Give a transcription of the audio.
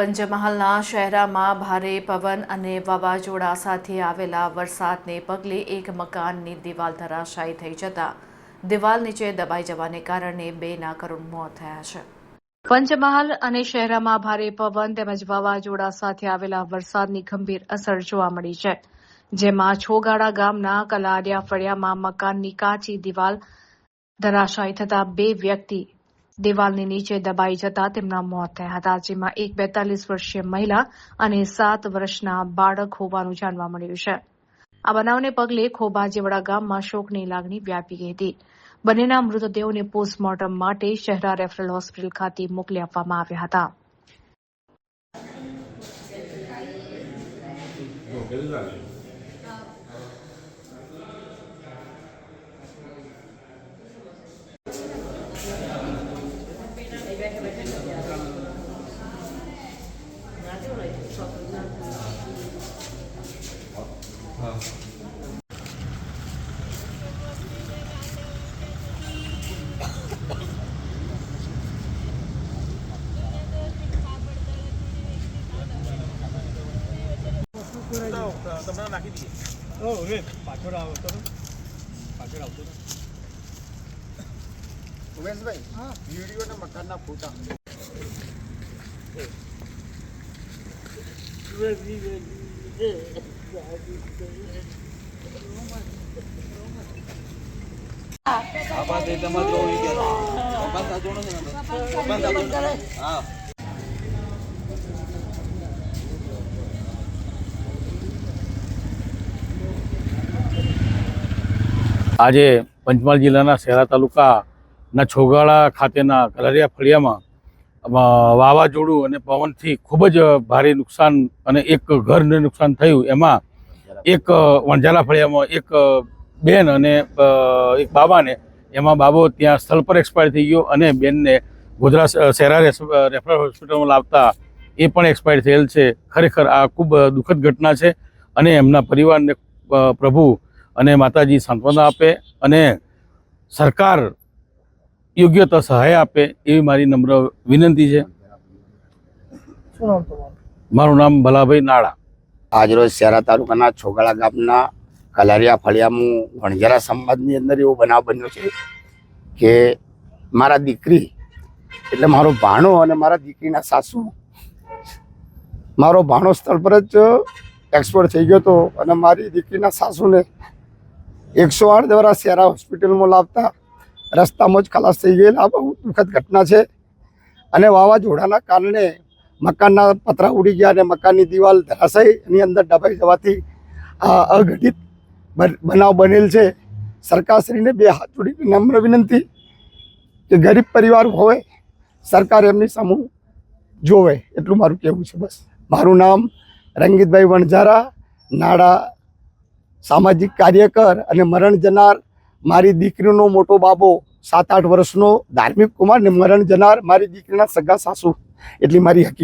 પંચમહાલના શહેરામાં ભારે પવન અને વાવાઝોડા સાથે આવેલા વરસાદને પગલે એક મકાનની દિવાલ ધરાશાયી થઈ જતા દિવાલ નીચે દબાઈ જવાને કારણે 2ના કરુણ મોત થયા છે। પંચમહાલ અને શહેરામાં ભારે પવન તેમજ વાવાઝોડા સાથે આવેલા વરસાદની ગંભીર અસર જોવા મળી છે, જેમાં છોગાડા ગામના કલારિયા ફળિયામાં મકાનની કાચી દિવાલ ધરાશાયી થતા 2 વ્યક્તિ દિવાલની નીચે દબાઈ જતા તેમના મોત થયા હતા, જેમાં એક 42 વર્ષીય મહિલા અને 7 વર્ષના બાળક હોવાનું જાણવા મળ્યું છે। આ બનાવને પગલે ખોભાજીવડા ગામમાં શોકની લાગણી વ્યાપી ગઈ હતી। બંનેના મૃતદેહોને પોસ્ટમોર્ટમ માટે શહેરા રેફરલ હોસ્પિટલ ખાતે મોકલી આપવામાં આવ્યા હતા। તમને નાખી દઈએ। ઓ રે પાછળ આવતો પાછળ આવતો ઉમેશભાઈ, હા, વિડીયો ને મકાનના ફોટા આજે પંચમહાલ જિલ્લાના શહેરા તાલુકાના છોગાડા ખાતેના કલારિયા ફળિયામાં વાવાઝોડું અને પવનથી ખૂબ જ ભારે નુકસાન અને એક ઘરને નુકસાન થયું। એમાં એક વણઝારા ફળિયામાં એક બેન અને એક બાબાને, એમાં બાબો ત્યાં સ્થળ પર એક્સપાયર થઈ ગયો અને બેનને ગોધરા શહેરા રેફરલ હોસ્પિટલમાં લાવતા એ પણ એક્સપાયર થયેલ છે। ખરેખર આ ખૂબ દુઃખદ ઘટના છે અને એમના પરિવારને પ્રભુ અને માતાજી સાંત્વના આપે અને સરકાર યોગ્ય તો સહાય આપે એવી મારી નમ્ર વિનંતી છે। શું નામ તમારું? મારું નામ ભલાભાઈ નાળા। આજરોજ શહેરા તાલુકાના છોગાડા ગામના કલારિયા ફળિયામાં વણઝારા સમાજની અંદર એવો બનાવ બન્યો છે કે મારા દીકરી એટલે મારો ભાણો અને મારા દીકરીના સાસુ, મારો ભાણો સ્થળ પર જ એક્સપર્ટ થઈ ગયો હતો અને મારી દીકરીના સાસુને 108 દ્વારા શહેરા હોસ્પિટલમાં લાવતા રસ્તામાં જ ખલાસ થઈ ગયેલા। આ બહુ દુઃખદ ઘટના છે અને વાવાઝોડાના કારણે મકાનના પતરા ઉડી ગયા અને મકાનની દિવાલ ધરાશાયીની અંદર દબાઈ જવાથી આ અઘટિત બનાવ બનેલ છે। સરકારશ્રીને 2 હાથ જોડીને નમ્ર વિનંતી કે ગરીબ પરિવાર હોય, સરકાર એમની સામે જોવે, એટલું મારું કહેવું છે। બસ મારું નામ રંગીતભાઈ વણઝારા નાડા, સામાજિક કાર્યકર અને મરણ જનાર મારી દીકરીનો મોટો બાબો 7-8 વર્ષનો ધાર્મિક કુમાર ને મરણ જનાર મારી દીકરીના સગા સાસુ, એટલી મારી હકીકત।